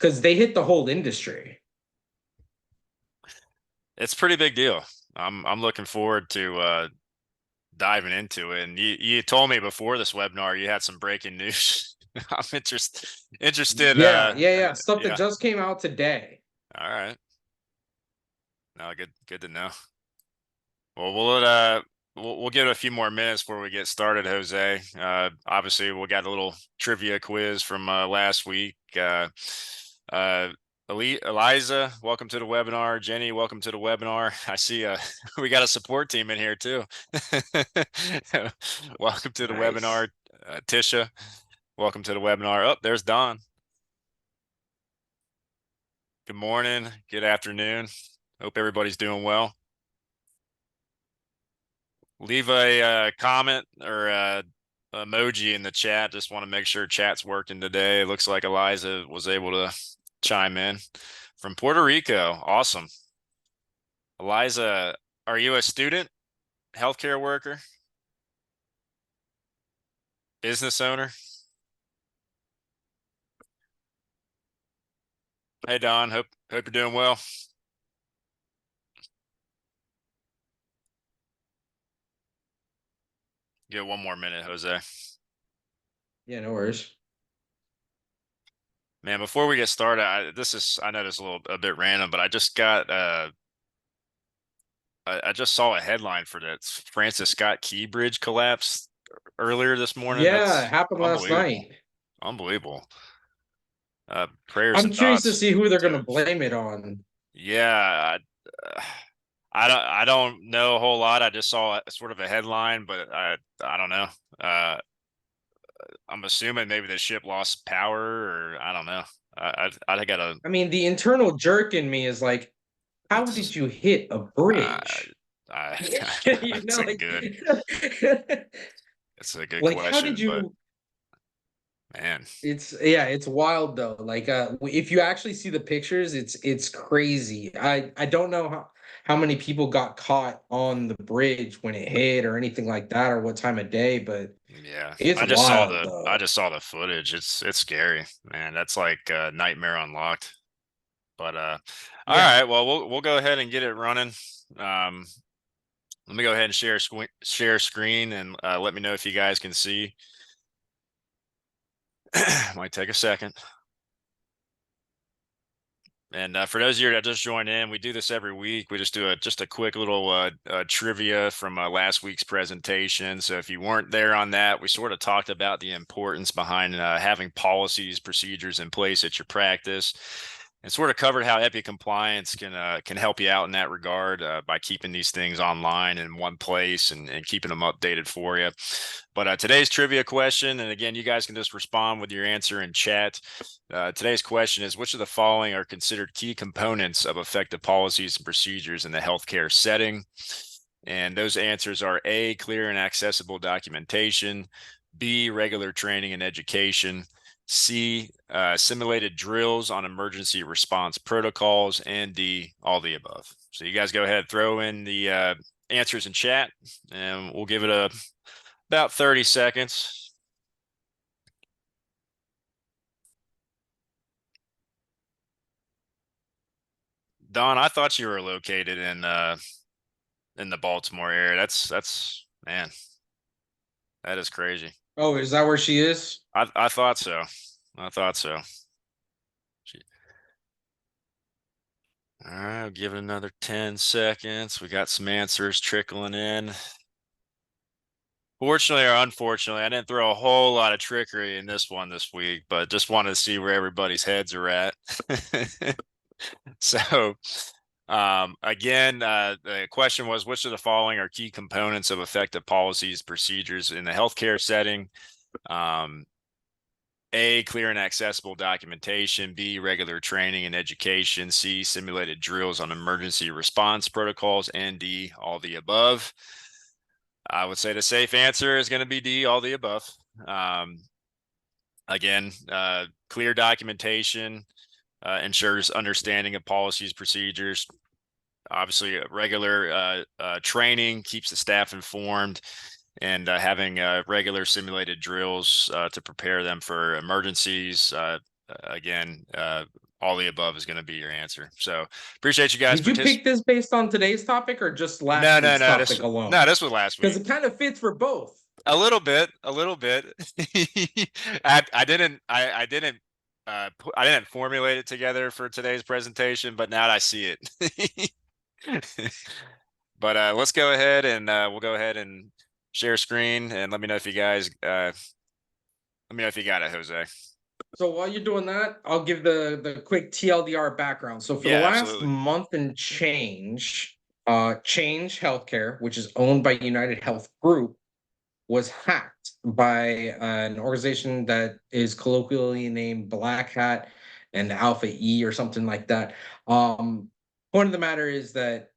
because they hit the whole industry. It's a pretty big deal. I'm looking forward to diving into it. And you told me before this webinar you had some breaking news. I'm interested. Yeah. Stuff that Yeah. just came out today. All right. No, good to know. Well, we'll give it a few more minutes before we get started, Jose. Obviously, we got a little trivia quiz from last week. Uh, Eliza, welcome to the webinar. Jenny, welcome to the webinar. I see we got a support team in here too. Welcome to the Nice. webinar. Tisha, welcome to the webinar. Oh, there's Don. Good morning. Good afternoon. Hope everybody's doing well. Leave a comment or emoji in the chat. Just want to make sure chat's working today. It looks like Eliza was able to chime in from Puerto Rico. Awesome. Eliza, are you a student, healthcare worker, business owner? Hey, Don. Hope you're doing well. Give it one more minute, Jose. Yeah, no worries. Man, before we get started, I know this is a bit random, but I just got I just saw a headline for that Francis Scott Key Bridge collapse earlier this morning. Yeah, it That's happened last unbelievable. night. Unbelievable. Prayers I'm and curious to thoughts see who they're to gonna blame it on. yeah. I don't know a whole lot. I just saw sort of a headline, but I don't know. Uh, I'm assuming maybe the ship lost power, or I don't know. I gotta. I mean, the internal jerk in me is like, how did It's you hit a uh, bridge? I, You it's know, a like, good it's a good like how did question, but you? man, It's wild though. Like, if you actually see the pictures, it's crazy. I don't know how many people got caught on the bridge when it hit or anything like that, or what time of day, but yeah. it's wild I though. just saw the footage. It's scary, man. That's like Nightmare Unlocked. But all Yeah. right, well we'll go ahead and get it running. Um, let me go ahead and share screen and let me know if you guys can see. Might take a second. And for those of you that just joined in, we do this every week. We just do a quick little trivia from last week's presentation. So if you weren't there on that, we sort of talked about the importance behind having policies, procedures in place at your practice, and sort of covered how EPI compliance can help you out in that regard by keeping these things online in one place and keeping them updated for you. But today's trivia question, and again, you guys can just respond with your answer in chat. Today's question is, which of the following are considered key components of effective policies and procedures in the healthcare setting? And those answers are A, clear and accessible documentation, B, regular training and education, C, simulated drills on emergency response protocols, and D, all the above. So you guys go ahead, throw in the answers in chat, and we'll give it about 30 seconds. Don, I thought you were located in the Baltimore area. That's man, that is crazy. Oh, is that where she is? I thought so. I thought so. All right, I'll give it another 10 seconds. We got some answers trickling in. Fortunately or unfortunately, I didn't throw a whole lot of trickery in this one this week, but just wanted to see where everybody's heads are at. So, again, the question was, which of the following are key components of effective policies, procedures in the healthcare setting? A, clear and accessible documentation, B, regular training and education, C, simulated drills on emergency response protocols, and D, all the above. I would say the safe answer is going to be D, all the above. Again, clear documentation ensures understanding of policies, procedures. Obviously, regular training keeps the staff informed, and having regular simulated drills to prepare them for emergencies. Again, all the above is going to be your answer. So appreciate you guys Did you pick this based on today's topic or just last No, no, week's no. topic No, alone? this was last Because week. it kind of fits for both. A little bit, a little bit. I didn't formulate it together for today's presentation, but now I see it. But let's go ahead and we'll go ahead and share screen and let me know if you guys let me know if you got it, Jose. So while you're doing that, I'll give the quick TLDR background. So for the Yeah, last absolutely. month and change, Change Healthcare, which is owned by United Health Group, was hacked by an organization that is colloquially named Black Hat and Alpha E or something like that. Point of the matter is that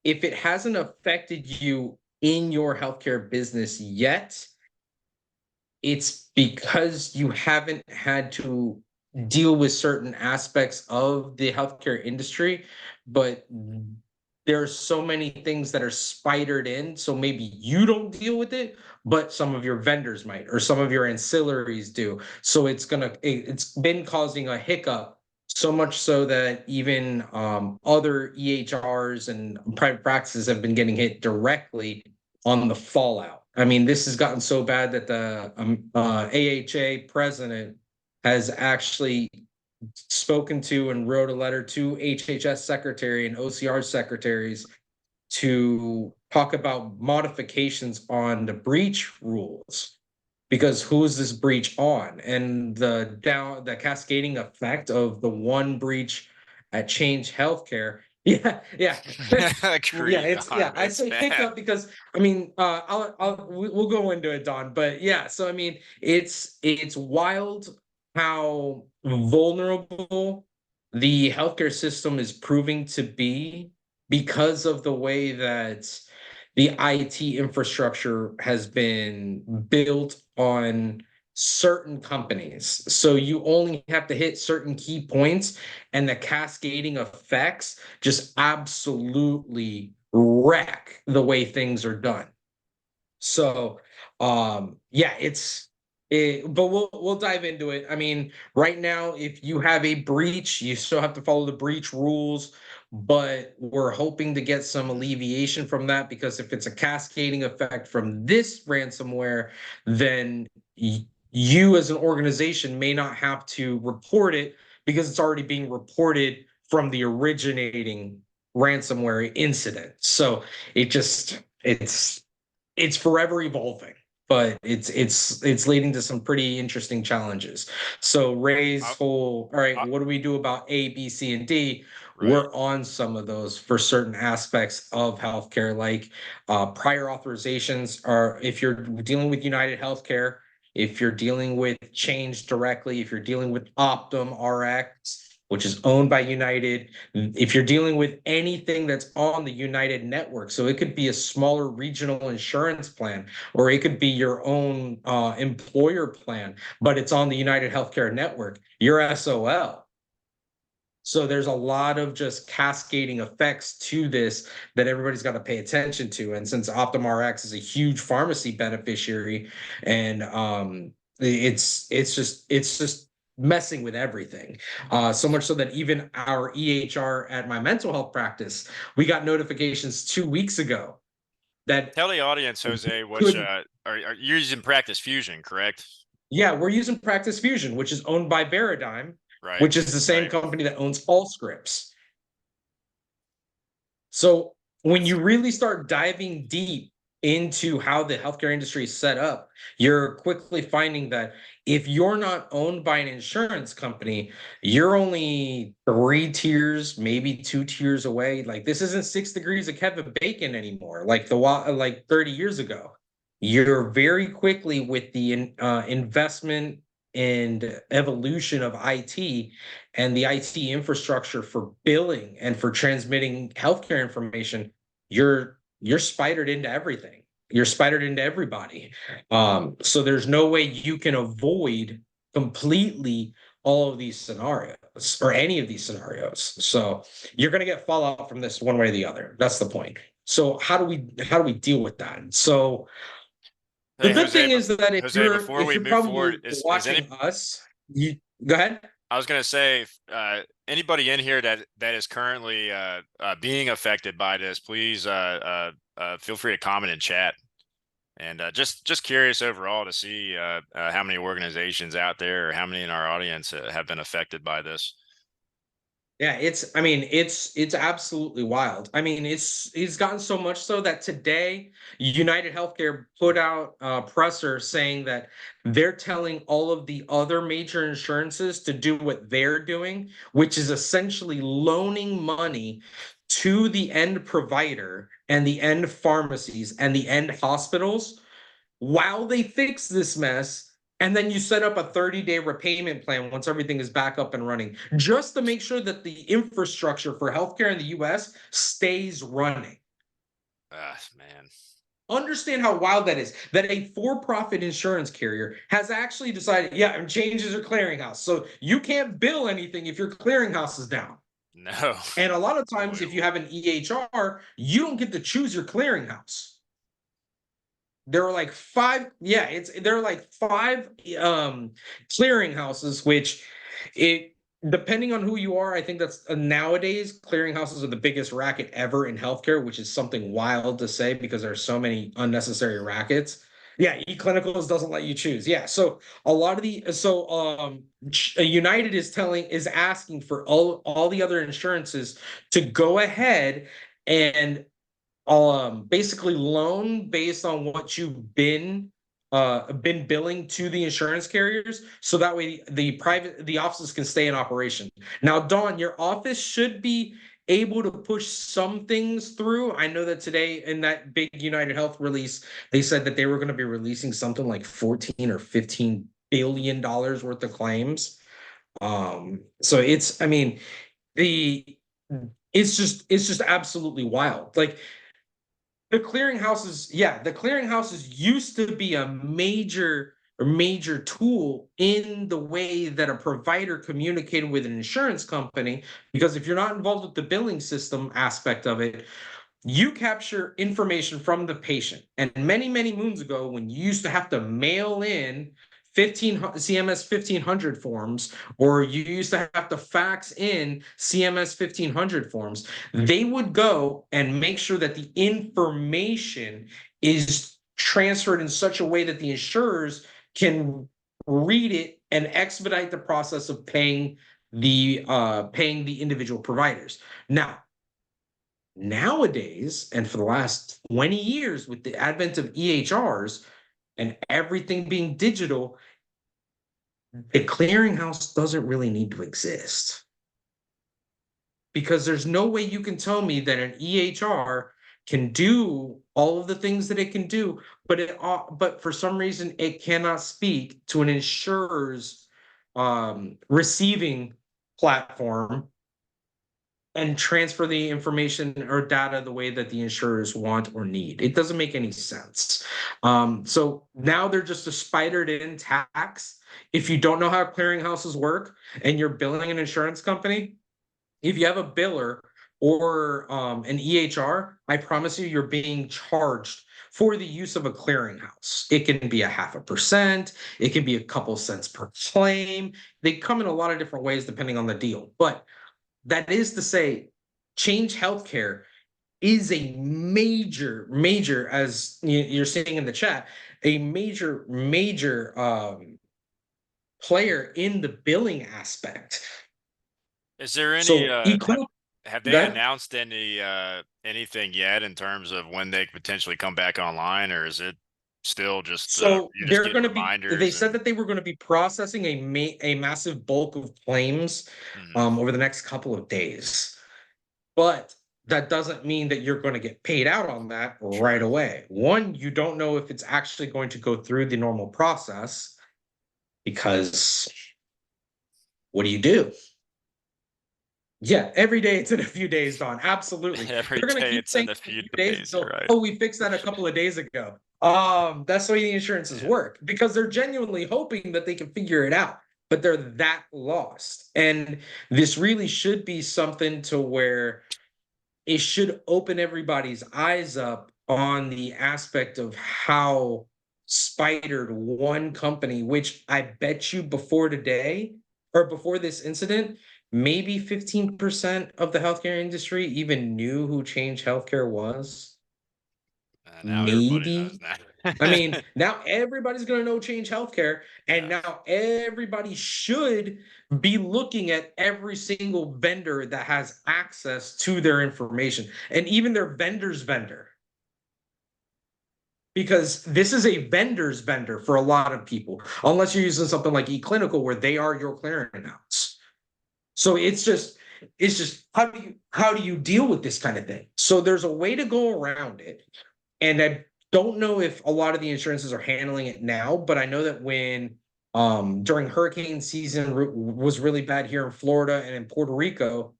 if it hasn't affected you in your healthcare business yet, it's because you haven't had to deal with certain aspects of the healthcare industry, but there are so many things that are spidered in. So maybe you don't deal with it, but some of your vendors might, or some of your ancillaries do. So it's been causing a hiccup, so much so that even other EHRs and private practices have been getting hit directly on the fallout. I mean, this has gotten so bad that the AHA president has actually spoken to and wrote a letter to HHS secretary and OCR secretaries to talk about modifications on the breach rules, because who's this breach on, and the cascading effect of the one breach at Change Healthcare. Yeah, yeah. Yeah, Agreed. I It's say bad. hiccup because I mean, we'll go into it, Don. But yeah, so I mean, it's wild how vulnerable the healthcare system is proving to be because of the way that the IT infrastructure has been built on certain companies. So you only have to hit certain key points, and the cascading effects just absolutely wreck the way things are done. So yeah, but we'll dive into it. I mean, right now, if you have a breach, you still have to follow the breach rules, but we're hoping to get some alleviation from that, because if it's a cascading effect from this ransomware, then you as an organization may not have to report it because it's already being reported from the originating ransomware incident. So it just it's forever evolving, but it's leading to some pretty interesting challenges. So Ray's Uh, whole, all right, uh, what do we do about A, B, C, and D? right. We're on some of those for certain aspects of healthcare, like prior authorizations are, if you're dealing with United Healthcare, if you're dealing with Change directly, if you're dealing with Optum RX, which is owned by United, if you're dealing with anything that's on the United network, so it could be a smaller regional insurance plan, or it could be your own employer plan, but it's on the United Healthcare network, you're SOL. So there's a lot of just cascading effects to this that everybody's got to pay attention to. And since OptumRx is a huge pharmacy beneficiary, and it's just messing with everything. So much so that even our EHR at my mental health practice, we got notifications 2 weeks ago that Tell the audience, Jose, which could, are you using Practice Fusion, correct? yeah, we're using Practice Fusion, which is owned by Veradigm, Right. which is the same Right. company that owns Allscripts. So when you really start diving deep into how the healthcare industry is set up, you're quickly finding that if you're not owned by an insurance company, you're only 3 tiers, maybe 2 tiers away. Like, this isn't 6 degrees of Kevin Bacon anymore, like 30 years ago. You're very quickly, with the investment and evolution of IT and the IT infrastructure for billing and for transmitting healthcare information, you're spidered into everything. You're spidered into everybody. So there's no way you can avoid completely all of these scenarios, or any of these scenarios. So you're going to get fallout from this one way or the other. That's the point. So how do we deal with that? So the Hey, good Jose, thing is that if Jose, you're before if we you're move forward, probably is any watching us, you go ahead. I was gonna say, anybody in here that is currently being affected by this, please feel free to comment in chat. And just curious overall to see how many organizations out there or how many in our audience have been affected by this. Yeah, I mean, it's absolutely wild. I mean, it's gotten so much so that today United Healthcare put out a presser saying that they're telling all of the other major insurances to do what they're doing, which is essentially loaning money to the end provider and the end pharmacies and the end hospitals while they fix this mess. And then you set up a 30-day repayment plan once everything is back up and running, just to make sure that the infrastructure for healthcare in the US stays running. Ah, man. Understand how wild that is. That a for-profit insurance carrier has actually decided, yeah, and changes your clearinghouse. So you can't bill anything if your clearinghouse is down. No. And a lot of times, Boy, if you have an EHR, you don't get to choose your clearinghouse. There are like five, yeah, there are like five clearinghouses, which it depending on who you are, I think that's nowadays clearinghouses are the biggest racket ever in healthcare, which is something wild to say because there's so many unnecessary rackets. Yeah, eClinicals doesn't let you choose. Yeah, so a lot of the United is asking for all the other insurances to go ahead and basically loan based on what you've been billing to the insurance carriers, so that way the offices can stay in operation. Now, Dawn, your office should be able to push some things through. I know that today in that big United Health release, they said that they were going to be releasing something like 14 or 15 billion dollars worth of claims. So it's, I mean, the it's just absolutely wild. Like the clearinghouses used to be a major tool in the way that a provider communicated with an insurance company, because if you're not involved with the billing system aspect of it, you capture information from the patient. And many moons ago, when you used to have to mail in 15 CMS 1500 forms, or you used to have to fax in CMS 1500 forms, they would go and make sure that the information is transferred in such a way that the insurers can read it and expedite the process of paying the individual providers. Now, nowadays, and for the last 20 years, with the advent of EHRs and everything being digital, the clearinghouse doesn't really need to exist, because there's no way you can tell me that an EHR can do all of the things that it can do, but for some reason it cannot speak to an insurer's receiving platform and transfer the information or data the way that the insurers want or need. It doesn't make any sense. So now they're just a spidered in tax. If you don't know how clearinghouses work and you're billing an insurance company, if you have a biller or an EHR, I promise you, you're being charged for the use of a clearinghouse. It can be a 0.5%, it can be a couple cents per claim. They come in a lot of different ways depending on the deal. But that is to say, Change Healthcare is a major, as you're seeing in the chat, a major player in the billing aspect. is there any So equal have they that. announced anything yet in terms of when they could potentially come back online, or is it still just So you're just they're getting going to be. They reminders said and that they were going to be processing a massive bulk of claims mhm, over the next couple of days. But that doesn't mean that you're going to get paid out on that right true. away. One, you don't know if it's actually going to go through the normal process, because what do you do? Yeah, every day it's in a few days, Don. Absolutely. Every They're going to day keep it's saying in a in a few few days days, you're until, right. oh, we fixed that a couple of days ago. That's the way the insurances Man. work, because they're genuinely hoping that they can figure it out, but they're that lost. And this really should be something to where it should open everybody's eyes up on the aspect of how spidered one company, which I bet you before today or before this incident, maybe 15% of the healthcare industry even knew who Change Healthcare was. Now everybody knows Maybe. I that. mean, now everybody's going to know Change Healthcare, and Yeah. now everybody should be looking at every single vendor that has access to their information, and even their vendor's vendor, because this is a vendor's vendor for a lot of people, unless you're using something like eClinical where they are your clearinghouse. So it's just how do you deal with this kind of thing? So there's a way to go around it. And I don't know if a lot of the insurances are handling it now, but I know that when during hurricane season was really bad here in Florida and in Puerto Rico,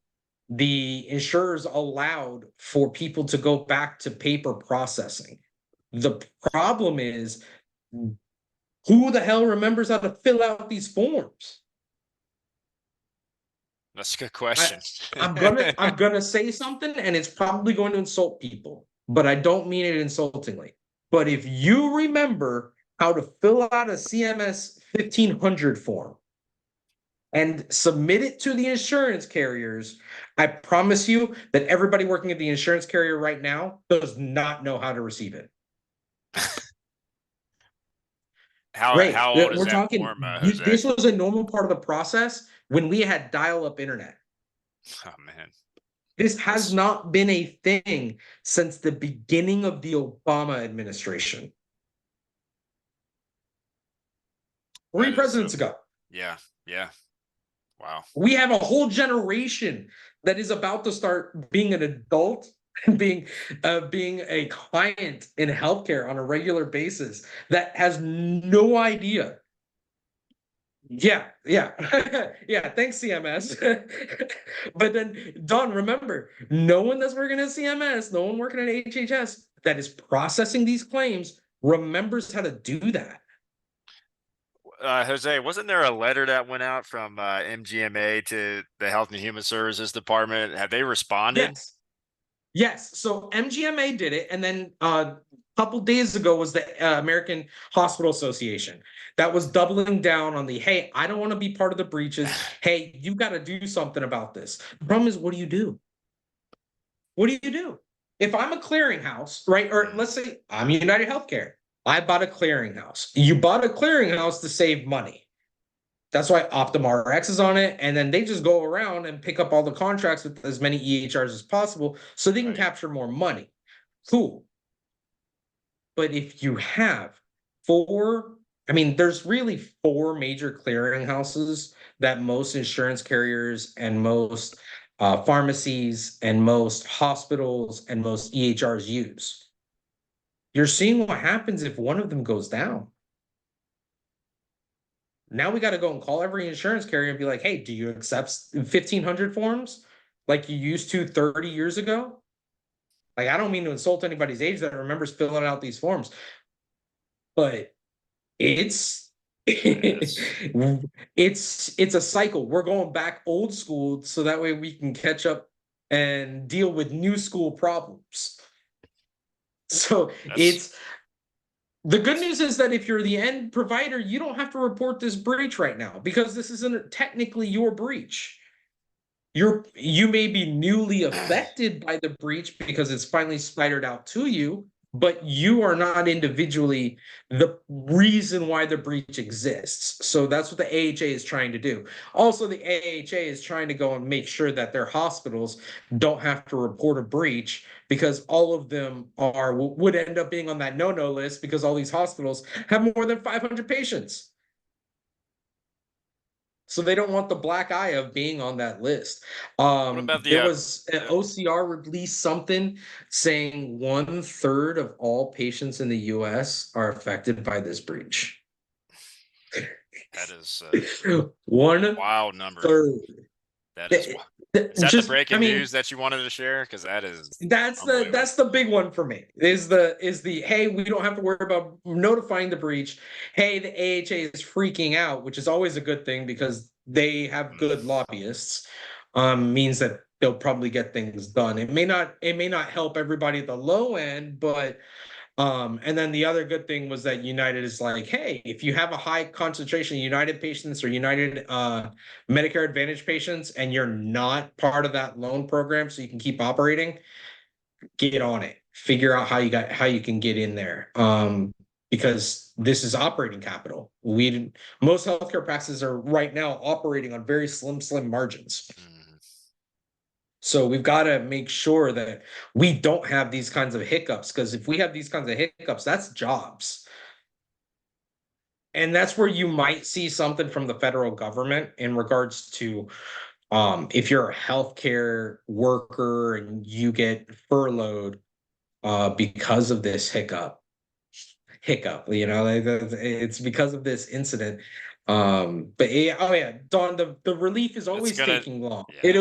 the insurers allowed for people to go back to paper processing. The problem is, who the hell remembers how to fill out these forms? That's a good I, question. I'm gonna say something, and it's probably going to insult people, but I don't mean it insultingly. But if you remember how to fill out a CMS 1500 form and submit it to the insurance carriers, I promise you that everybody working at the insurance carrier right now does not know how to receive it. How Right. old is We're that talking, form, Jose? this was a normal part of the process when we had dial-up internet. Oh man, This has that's not been a thing since the beginning of the Obama administration, that 3 presidents ago. yeah, yeah. Wow. We have a whole generation that is about to start being an adult and being a client in healthcare on a regular basis that has no idea. Yeah, yeah, yeah. Thanks, CMS. But then, Don, remember, no one that's working at CMS, no one working at HHS that is processing these claims remembers how to do that. Jose, wasn't there a letter that went out from MGMA to the Health and Human Services Department? Have they responded? Yes. Yes, so MGMA did it, and then a couple days ago was the American Hospital Association that was doubling down on the, hey, I don't want to be part of the breaches. Hey, you got to do something about this. The problem is, what do you do? What do you do? If I'm a clearinghouse, right? Or Mm, let's say I'm United Healthcare. I bought a clearinghouse. You bought a clearinghouse to save money. That's why Optum RX is on it. And then they just go around and pick up all the contracts with as many EHRs as possible so they can right. capture more money. Cool. But if you have four, I mean, there's really four major clearinghouses that most insurance carriers and most pharmacies and most hospitals and most EHRs use. You're seeing what happens if one of them goes down. Now we got to go and call every insurance carrier and be like, hey, do you accept 1500 forms like you used to 30 years ago? Like, I don't mean to insult anybody's age that remembers filling out these forms, but it's Yes. it's a cycle. We're going back old school so that way we can catch up and deal with new school problems. So That's it's the good that's news is that if you're the end provider, you don't have to report this breach right now because this isn't technically your breach. You may be newly affected by the breach because it's finally spidered out to you, but you are not individually the reason why the breach exists. So that's what the AHA is trying to do. Also, the AHA is trying to go and make sure that their hospitals don't have to report a breach because all of them would end up being on that no-no list because all these hospitals have more than 500 patients. So they don't want the black eye of being on that list. what about the There was an yeah. OCR released something saying 1/3 of all patients in the US are affected by this breach. That is a One wild number. third. That is is that the Just, I breaking mean, news that you wanted to share? Because that is that's the unbelievable. that's the big one for me. Is the hey, we don't have to worry about notifying the breach. Hey, the AHA is freaking out, which is always a good thing because they have Mm, good lobbyists. Means that they'll probably get things done. It may not help everybody at the low end, but And then the other good thing was that United is like, hey, if you have a high concentration of United patients or United Medicare Advantage patients and you're not part of that loan program so you can keep operating, get on it. Figure out how you can get in there. Because this is operating capital. Most healthcare practices are right now operating on very slim margins. Mhm. So we've got to make sure that we don't have these kinds of hiccups, because if we have these kinds of hiccups, that's jobs. And that's where you might see something from the federal government in regards to if you're a healthcare worker and you get furloughed because of this hiccup, it's because of this incident. But yeah, oh yeah, Don, the relief is It's always gonna, taking long. yeah.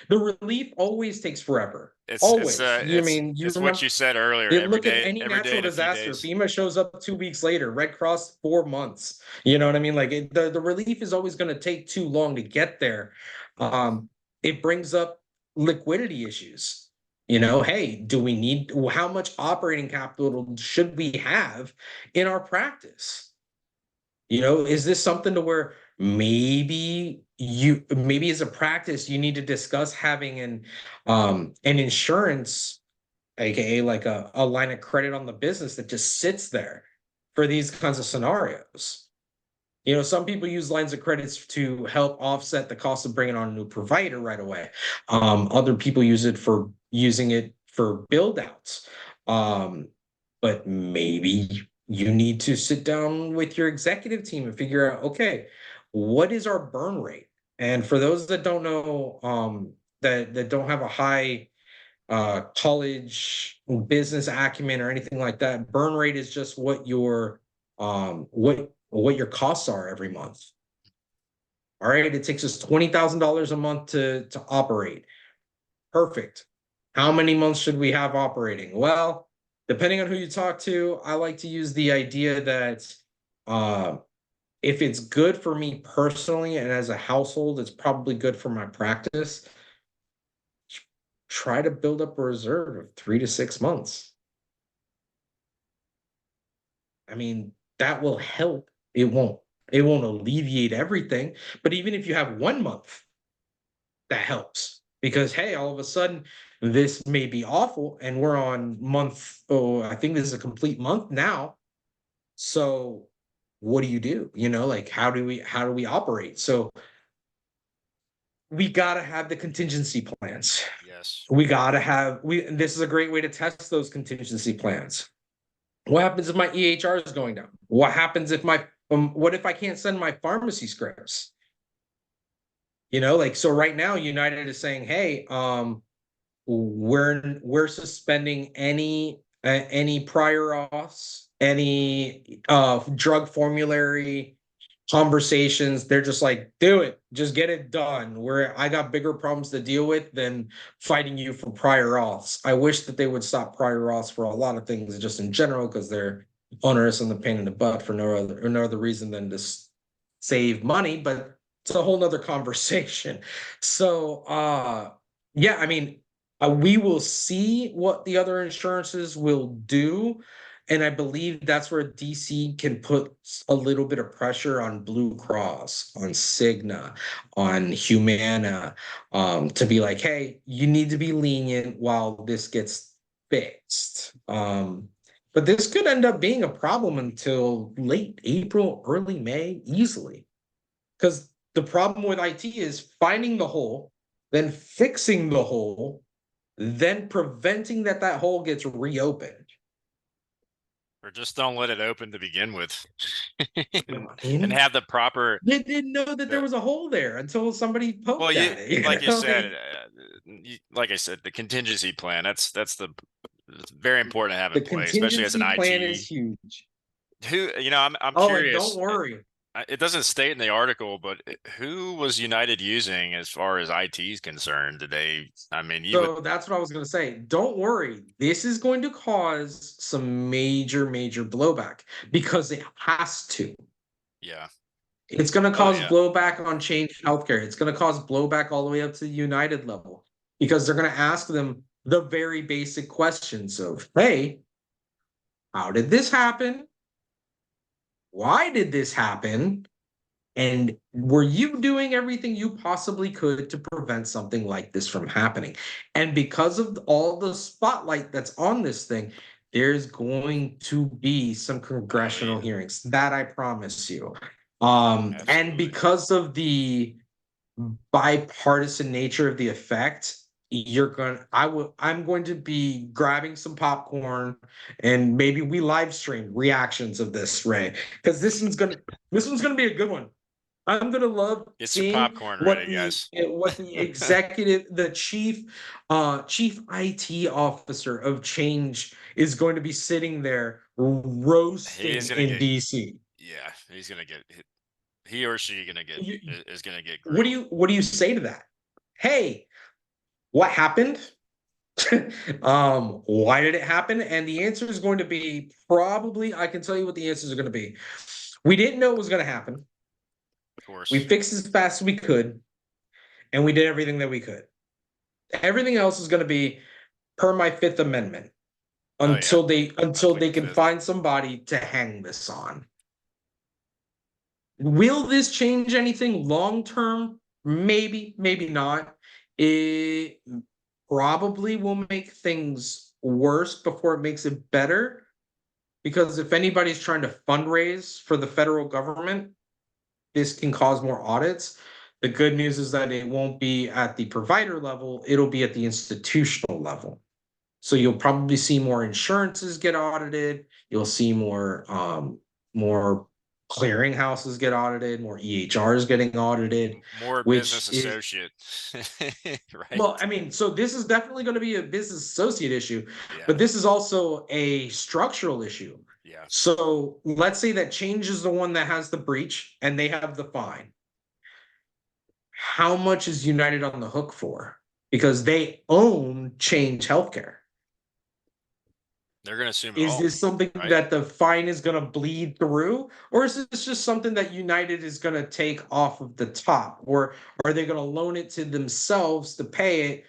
The relief always takes forever. It's Always. You mean you it's what remember? you said earlier. You look at any Every day natural in a few disaster, days. FEMA shows up 2 weeks later, Red Cross 4 months. You know what I mean? Like the relief is always going to take too long to get there. Um, it brings up liquidity issues. Hey, how much operating capital should we have in our practice? Is this something to where maybe as a practice you need to discuss having an insurance, aka like a line of credit on the business that just sits there for these kinds of scenarios. Some people use lines of credits to help offset the cost of bringing on a new provider right away. Other people using it for build outs. But maybe you need to sit down with your executive team and figure out, okay, what is our burn rate? And for those that don't know, that don't have a high college business acumen or anything like that, burn rate is just what your costs are every month. All right, it takes us $20,000 a month to operate. Perfect. How many months should we have operating? Well, depending on who you talk to, I like to use the idea that if it's good for me personally and as a household, it's probably good for my practice. Try to build up a reserve of 3 to 6 months. I mean, that will help. It won't alleviate everything, but even if you have 1 month, that helps. Because hey, all of a sudden this may be awful and we're on month, oh, I think this is a complete month now. So what do you do? Like how do we operate? So we got to have the contingency plans. Yes. We got to have we This is a great way to test those contingency plans. What happens if my EHR is going down? What happens if what if I can't send my pharmacy scripts? Like, so right now United is saying, hey, we're suspending any prior auths, any drug formulary conversations. They're just like, do it, just get it done. I got bigger problems to deal with than fighting you for prior auths. I wish that they would stop prior auths for a lot of things just in general, because they're onerous and the pain in the butt for no other reason than to save money, but it's a whole nother conversation. So yeah, I mean, we will see what the other insurances will do. And I believe that's where DC can put a little bit of pressure on Blue Cross, on Cigna, on Humana, to be like, hey, you need to be lenient while this gets fixed. But this could end up being a problem until late April, early May, easily. Because the problem with IT is finding the hole, then fixing the hole, then preventing that hole gets reopened. Or just don't let it open to begin with. And And have the proper they didn't know that there the was a hole there until somebody well, poked you at it. like you said, Like, like I said, the contingency plan. That's the it's very important to have the in place, especially as an contingency plan is IT. huge. Who, I'm Oh, and don't curious. worry. It doesn't state in the article, but who was United using as far as IT is concerned? Did they? I mean, you would, So that's what I was going to say. Don't worry. This is going to cause some major blowback because it has to. yeah. It's going to Oh cause yeah. blowback on Change Healthcare. It's going to cause blowback all the way up to the United level, because they're going to ask them the very basic questions of, hey, how did this happen? Why did this happen? And were you doing everything you possibly could to prevent something like this from happening? And because of all the spotlight that's on this thing, there's going to be some Oh congressional yeah, hearings. That I promise you. And absolutely. because of the bipartisan nature of the effect, I'm going to be grabbing some popcorn and maybe we live stream reactions of this, Ray, because this one's gonna be a good one. I'm gonna love Get your seeing popcorn what ready, the guys. what the executive, the chief IT officer of change is going to be sitting there roasting He's gonna in get, DC. yeah, he's gonna get, he or she gonna get You, is gonna get what do grilled. you say to that? Hey, what happened? Why did it happen? And the answer is going to be probably, I can tell you what the answers are going to be. We didn't know it was going to happen. Of We course. fixed as fast as we could, and we did everything that we could. Everything else is going to be per my Fifth Amendment Oh yeah, I until plead they the can fifth. find somebody to hang this on. Will this change anything long term? Maybe, maybe not. It probably will make things worse before it makes it better. Because if anybody's trying to fundraise for the federal government, this can cause more audits. The good news is that it won't be at the provider level, it'll be at the institutional level. So you'll probably see more insurances get audited. You'll see more clearinghouses get audited, more EHRs getting audited, More business which is associate, well, right? I mean, so this is definitely going to be a business associate issue, Yeah, but this is also a structural issue. yeah. So let's say that change is the one that has the breach and they have the fine. How much is United on the hook for? Because they own Change Healthcare. They're gonna assume it Is all, this something right? that the fine is going to bleed through, or is this just something that United is going to take off of the top, or are they going to loan it to themselves to pay it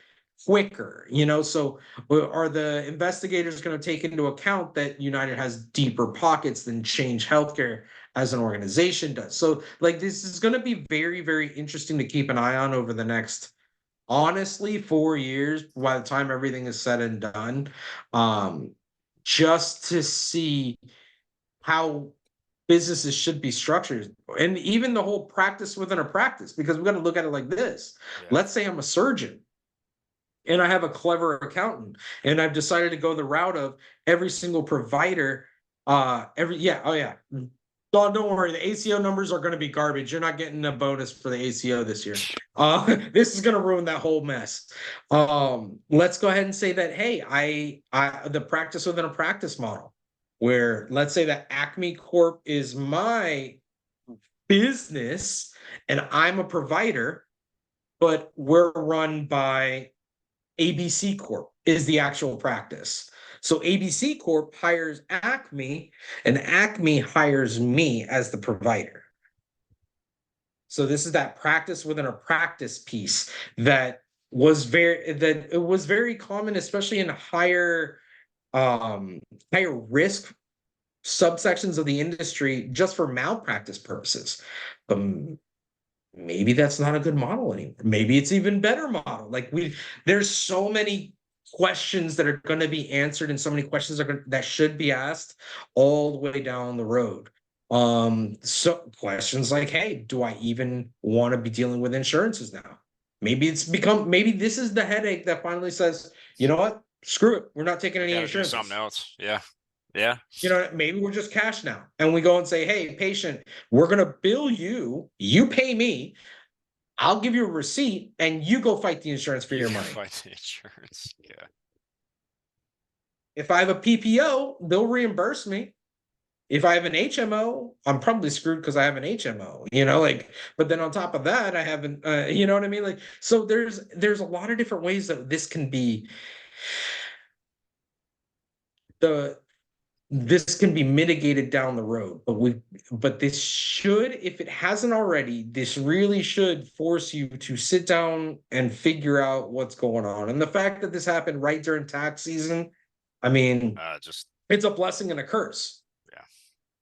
quicker? So are the investigators going to take into account that United has deeper pockets than Change Healthcare as an organization does? So, like, this is going to be very, very interesting to keep an eye on over the next, honestly, 4 years by the time everything is said and done. Um, just to see how businesses should be structured and even the whole practice within a practice, because we got to look at it like this. Yeah. Let's say I'm a surgeon and I have a clever accountant and I've decided to go the route of every single provider, oh yeah. Don't worry, the ACO numbers are going to be garbage. You're not getting a bonus for the ACO this year. This is going to ruin that whole mess. Let's go ahead and say that, hey, the practice within a practice model, where let's say that Acme Corp is my business and I'm a provider, but we're run by ABC Corp is the actual practice. So ABC Corp hires Acme and Acme hires me as the provider. So this is that practice within a practice piece that it was very common, especially in higher risk subsections of the industry just for malpractice purposes. But maybe that's not a good model anymore. Maybe it's even better model. There's so many questions that are going to be answered and so many questions that should be asked all the way down the road. So questions like, hey, do I even want to be dealing with insurances now? Maybe this is the headache that finally says, you know what? Screw it. We're not taking We any got to do something insurances. else. Yeah, yeah. Maybe we're just cash now. And we go and say, hey, patient, we're going to bill you. You pay me. I'll give you a receipt and you go fight the insurance for You your can money. fight the insurance. Yeah. If I have a PPO, they'll reimburse me. If I have an HMO, I'm probably screwed because I have an HMO, but then on top of that, I haven't, you know what I mean? So there's a lot of different ways that this can be the this can be mitigated down the road, but this should, if it hasn't already, this really should force you to sit down and figure out what's going on. And the fact that this happened right during tax season, I mean, Just It's a blessing and a curse. Yeah.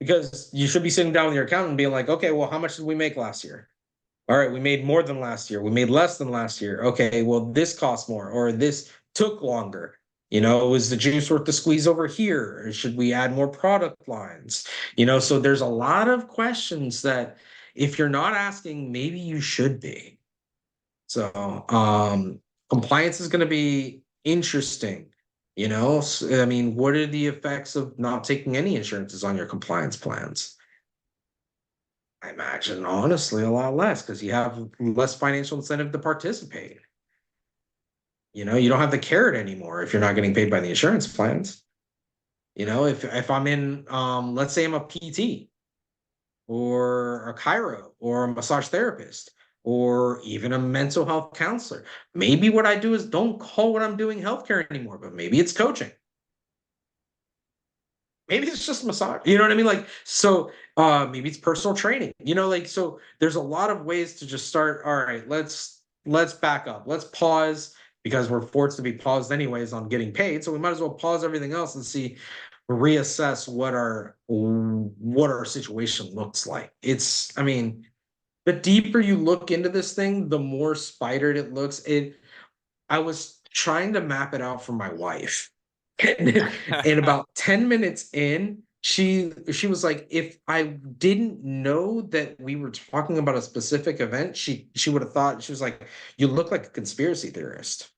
Because you should be sitting down with your accountant and being like, okay, well, how much did we make last year? All right, we made more than last year. We made less than last year. Okay, well, this costs more, or this took longer. Was the juice worth the squeeze over here? Or should we add more product lines? So there's a lot of questions that if you're not asking, maybe you should be. So compliance is going to be interesting. I mean, what are the effects of not taking any insurances on your compliance plans? I imagine, honestly, a lot less because you have less financial incentive to participate. You don't have the carrot anymore if you're not getting paid by the insurance plans. If I'm in, let's say I'm a PT or a chiro or a massage therapist or even a mental health counselor, maybe what I do is don't call what I'm doing healthcare anymore, but maybe it's coaching. Maybe it's just massage. You know what I mean? So maybe it's personal training. So there's a lot of ways to just start. All right, let's back up. Let's pause because we're forced to be paused anyways on getting paid. So we might as well pause everything else and reassess what our situation looks like. I mean, the deeper you look into this thing, the more spidered it looks. I was trying to map it out for my wife. And about 10 minutes in, she was like, if I didn't know that we were talking about a specific event, she would have thought, she was like, you look like a conspiracy theorist.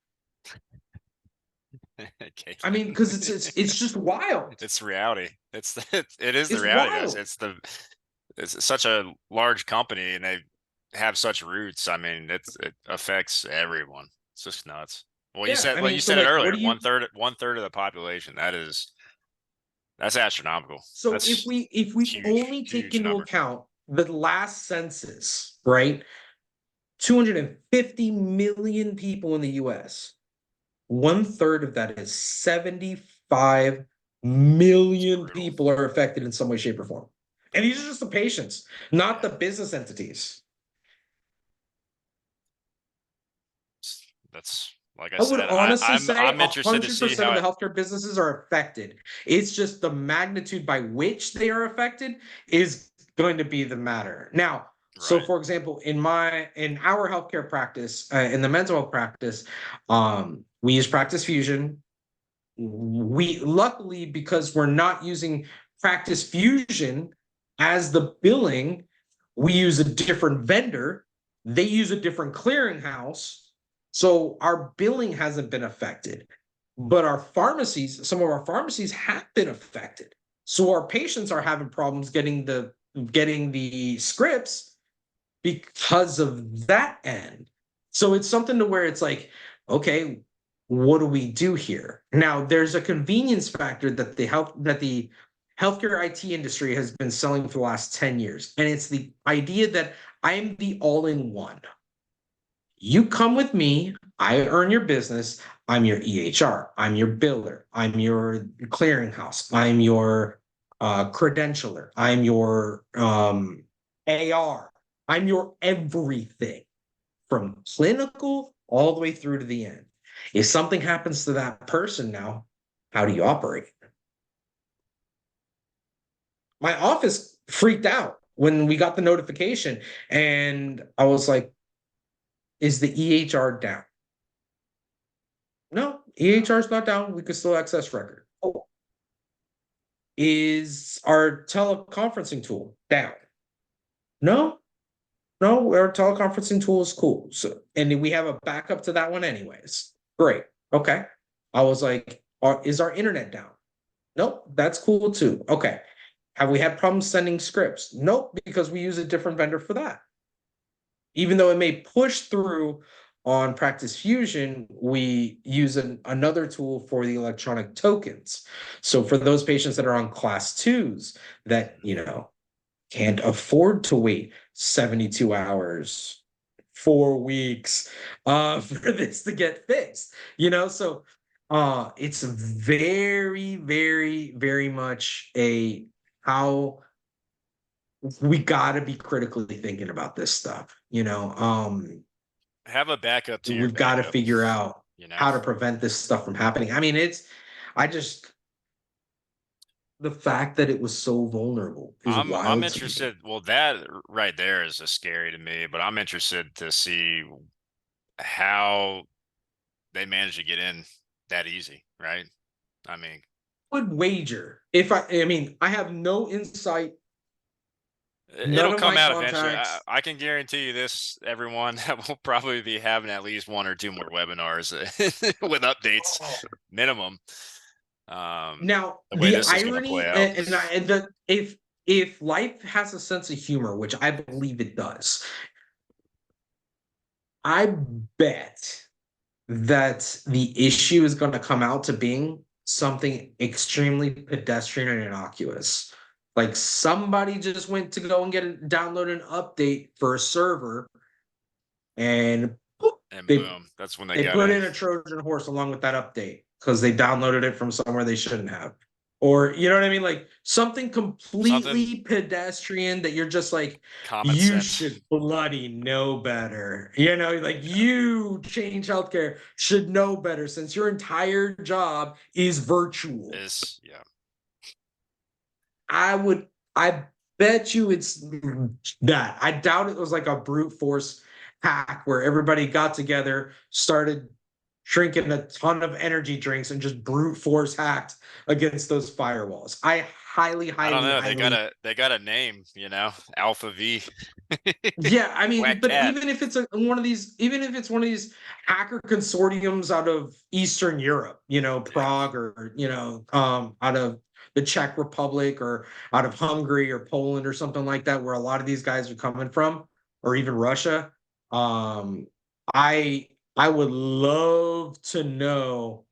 Okay. I mean, because it's just wild. It's reality. It is the It's reality of wild. this. It's such a large company and they have such roots. I mean, it affects everyone. It's just nuts. Well, Yeah. I well, mean, you so said it like, what earlier, do you one third of the population. That's astronomical. so if That's we huge, only take huge into number. account the last census, right? 250 million people in the US. 1/3 of that is 75 It's million brutal. people are affected in some way, shape, or form. And these are just the patients, not Yeah. the business entities. That's like I I would said, honestly say I'm interested to see 100% how of the it healthcare businesses are affected. It's just the magnitude by which they are affected is going to be the matter. Now, so right. for example, in our healthcare practice, in the mental health practice, we use Practice Fusion. We luckily, because we're not using Practice Fusion as the billing, we use a different vendor. They use a different clearinghouse. So our billing hasn't been affected. But some of our pharmacies have been affected. So our patients are having problems getting the scripts because of that end. So it's something to where it's like, okay, what do we do here? Now, there's a convenience factor that the healthcare IT industry has been selling for the last 10 years. And it's the idea that I'm the all-in-one. You come with me, I earn your business, I'm your EHR, I'm your biller, I'm your clearinghouse, I'm your credentialer, I'm your AR, I'm your everything from clinical all the way through to the end. If something happens to that person now, how do you operate? My office freaked out when we got the notification, and I was like, is the EHR down? No, EHR is not down. We could still access record. Oh, is our teleconferencing tool down? No, no, our teleconferencing tool is cool. So, and we have a backup to that one, anyways. Great. Okay. I was like, is our internet down? Nope, that's cool too. Okay. Have we had problems sending scripts? Nope, because we use a different vendor for that. Even though it may push through on Practice Fusion, we use another tool for the electronic tokens. So for those patients that are on class twos that, can't afford to wait 72 hours, 4 weeks for this to get fixed, so it's very, very, very much how we got to be critically thinking about this stuff. Have a backup to your We've got to backup, figure out you know. how to prevent this stuff from happening. I mean, I just the fact that it was so vulnerable is I'm wild to me. interested. Well, that right there is just scary to me, but I'm interested to see how they managed to get in that easy, right? I mean, Would wager if I mean, I have no insight, none it'll of come my out eventually. I, contacts. I can guarantee you this, everyone, that we'll probably be having at least one or two more webinars with updates Oh. minimum. Um, Now, the way the this is going to play irony, out. and the if life has a sense of humor, which I believe it does, I bet that the issue is going to come out to being something extremely pedestrian and innocuous. Like somebody just went to go and download an update for a server, and boop, And they boom, that's when they they got put in. in a Trojan horse along with that update because they downloaded it from somewhere they shouldn't have. Or you know what I mean? Like something Something completely pedestrian that you're just like, common you sense should bloody know better. You know, like you change healthcare should know better since your entire job is virtual. is, yeah. I bet you it's that. I doubt it was like a brute force hack where everybody got together, started drinking a ton of energy drinks and just brute force hacked against those firewalls. I highly, I don't highly, know. highly. They got a name, Alpha V. Yeah, I mean, Black but Cat. even if it's one of these, even if it's one of these hacker consortiums out of Eastern Europe, Yeah. Prague, or out of the Czech Republic, or out of Hungary or Poland or something like that, where a lot of these guys are coming from, or even Russia. Um, I I would love to know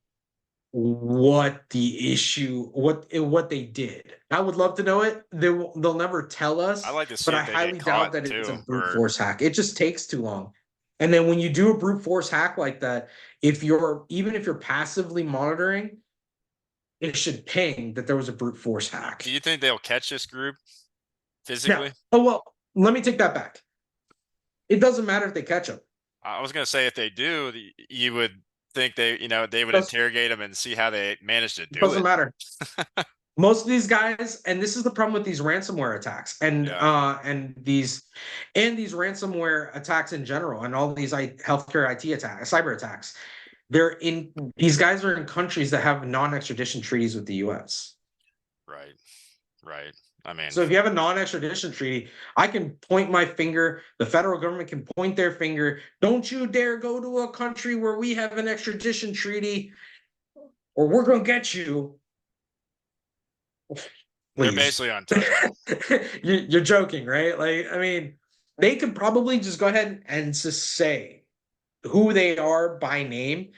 what the issue, what they did. I would love to know it. They'll never tell I us, like to see but I if they get highly doubt caught that it's a too, brute or force hack. It just takes too long. And then when you do a brute force hack like that, even if you're passively monitoring, it should ping that there was a brute force do hack. you think they'll catch this group Now, physically? oh well, let me take that back. It doesn't matter if they catch them. I was going to say if they do, you would think they would Does interrogate them and see how they managed to do doesn't it. matter. Most of these guys, and this is the problem with these ransomware attacks, Yeah. and these ransomware attacks in general, and all these healthcare IT attacks, cyber attacks. These guys are in countries that have non-extradition treaties with the U.S. Right. Right. I mean, So if you have a non-extradition treaty, I can point my finger. The federal government can point their finger. Don't you dare go to a country where we have an extradition treaty, or we're gonna get you. they're Please. basically untouchable. You're joking, right? Like, I mean, they could probably just go ahead and just say who they are by name,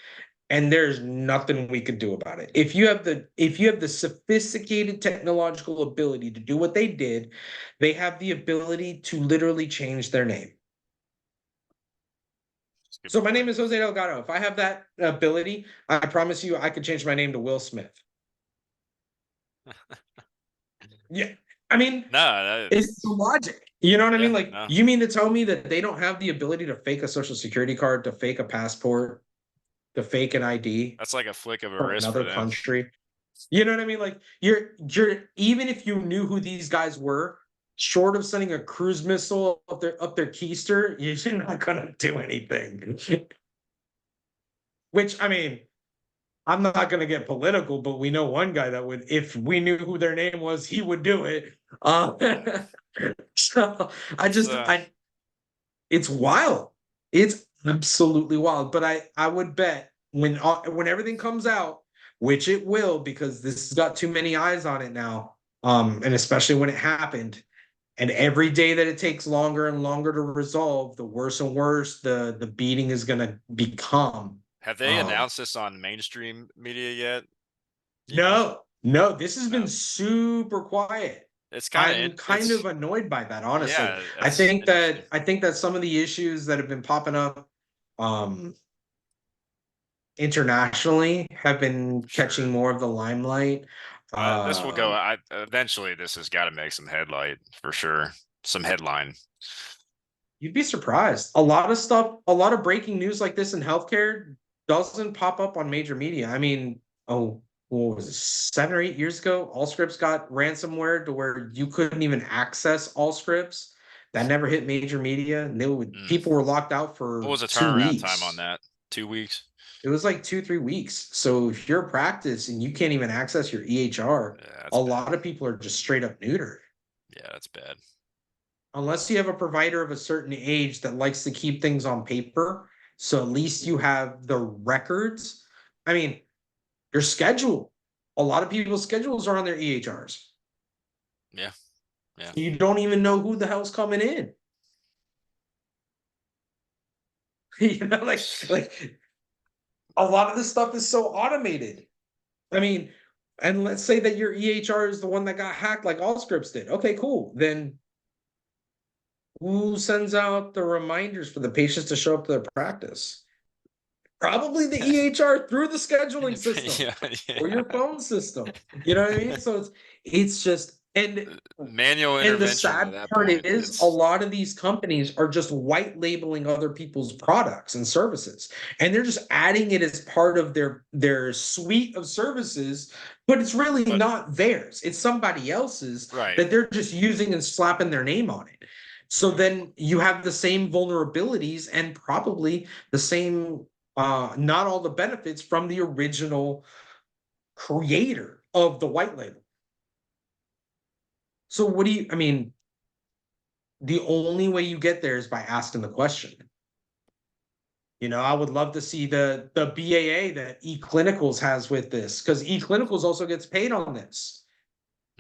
and there's nothing we could do about it. If you have the sophisticated technological ability to do what they did, they have the ability to literally change their name. That's a good So my point. name is Jose Delgado. If I have that ability, I promise you I could change my name to Will Smith. Yeah. I mean, No, it's the logic. You know what I yeah, mean? Like, no. you mean to tell me that they don't have the ability to fake a social security card, to fake a passport, to fake an ID That's like a flick of a from wrist for another them. country? You know what I mean? Like, you're even if you knew who these guys were, short of sending a cruise missile up their keister, you're not gonna do anything. Which I mean, I'm not gonna get political, but we know one guy that would, if we knew who their name was, he would do it. Yeah. So I It's just I it's wild. It's absolutely wild. But I would bet when everything comes out, which it will, because this has got too many eyes on it now. And especially when it happened, and every day that it takes longer and longer to resolve, the worse and worse the beating is gonna become. have they Um, announced this on mainstream media yet? You know? no, no, this has been No. super quiet. It's kind of I'm kind of it's annoyed by that, honestly. yeah, I that's think interesting. that I think that some of the issues that have been popping up um internationally have been catching Sure. more of the limelight. This will go. Um, I eventually this has got to make some headlight for sure. Some headline. you'd be surprised. A lot of breaking news like this in healthcare doesn't pop up on major media. I mean, oh, what was it, 7 or 8 years ago, Allscripts got ransomware to where you couldn't even access Allscripts. That never hit major media. And people were locked out What for was the two turnaround time on weeks. that? 2 weeks? It was like 2, 3 weeks. So if you're a practice and you can't even access your EHR, Yeah, that's a bad. lot of people are just straight up neutered. Yeah, that's bad. Unless you have a provider of a certain age that likes to keep things on paper, so at least you have the records. I mean, your schedule. A lot of people's schedules are on their EHRs. Yeah. Yeah. You don't even know who the hell's coming in. Like a lot of this stuff is so automated. I mean, and let's say that your EHR is the one that got hacked, like Allscripts did. Okay, cool. Then who sends out the reminders for the patients to show up to their practice? Probably the EHR through the scheduling system Yeah, or yeah. your phone system. You know what I mean? So it's just Manual and the intervention at sad that part point. is a It's lot of these companies are just white labeling other people's products and services. And they're just adding it as part of their suite of services, but it's really but not theirs. It's somebody else's right. that they're just using and slapping their name on it. So then you have the same vulnerabilities and probably the same not all the benefits from the original creator of the white label. So what do you, I mean, the only way you get there is by asking the question. I would love to see the BAA that eClinicals has with this, because eClinicals also gets paid on this.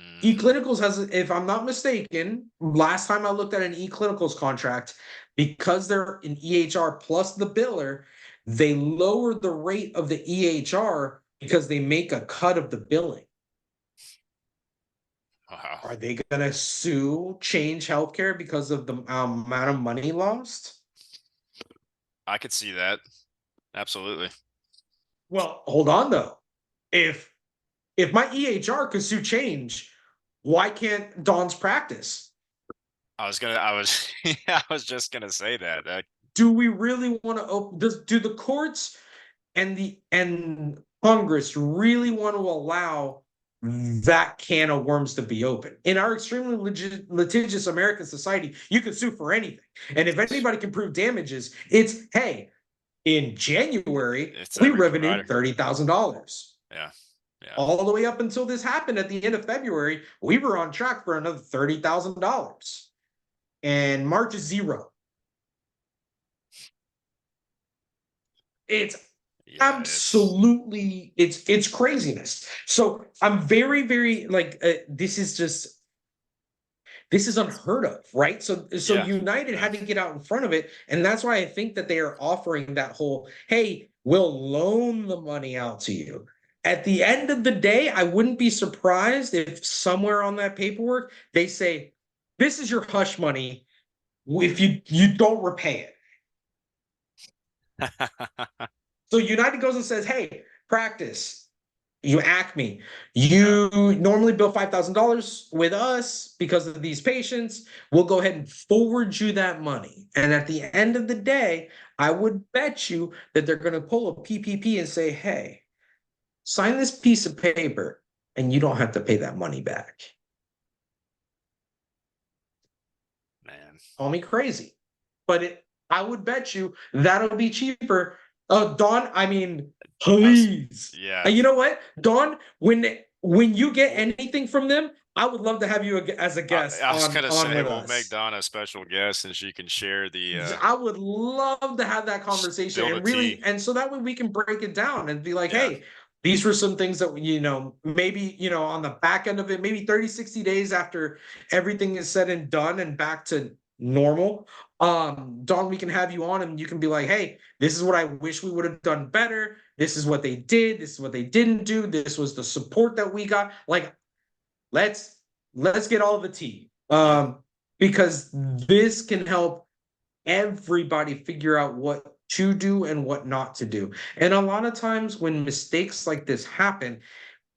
Mhm. eClinicals has, if I'm not mistaken, last time I looked at an eClinicals contract, because they're an EHR plus the biller, they lower the rate of the EHR because they make a cut of the billing. Wow. Are they going to sue Change Healthcare because of the amount of money lost? I could see that. Absolutely. Well, hold on though. If if my EHR could sue Change, why can't Dawn's practice? I was I was just gonna say that. Do we really want to open? Do the courts and Congress really want to allow that can of worms to be open? In our extremely litigious American society, you can sue for anything, and if anybody can prove damages, it's hey, in January it's we every provider. revenued $30,000. Yeah. Yeah. All the way up until this happened at the end of February, we were on track for another $30,000. And March is zero. It's Yeah, it's absolutely it's craziness. So I'm very, very like this is unheard of, right? So yeah. United Yeah. had to get out in front of it, and that's why I think that they are offering that whole, hey, we'll loan the money out to you. At the end of the day, I wouldn't be surprised if somewhere on that paperwork they say, this is your hush money if you don't repay it. So United goes and says, hey, practice, you Acme, Yeah. you normally bill $5,000 with us because of these patients. We'll go ahead and forward you that money. And at the end of the day, I would bet you that they're going to pull a PPP and say, hey, sign this piece of paper and you don't have to pay that money back. Man. Call me crazy, but I would bet you that'll be cheaper. Dawn, I mean, I was please. yeah. And you know what, Dawn, when you get anything from them, I would love to have you as a guest I was gonna on say with we'll make us. Donna a special guest and she can share the I would love to have that conversation spill the and tea. really, and so that way we can break it down and be like, Yeah. hey, these were some things that, maybe, on the back end of it, maybe 30, 60 days after everything is said and done and back to normal. Dawn, we can have you on and you can be like, hey, this is what I wish we would have done better. This is what they did. This is what they didn't do. This was the support that we got. Like, let's get all of the tea. Yeah. Because this can help everybody figure out what to do and what not to do. And a lot of times when mistakes like this happen,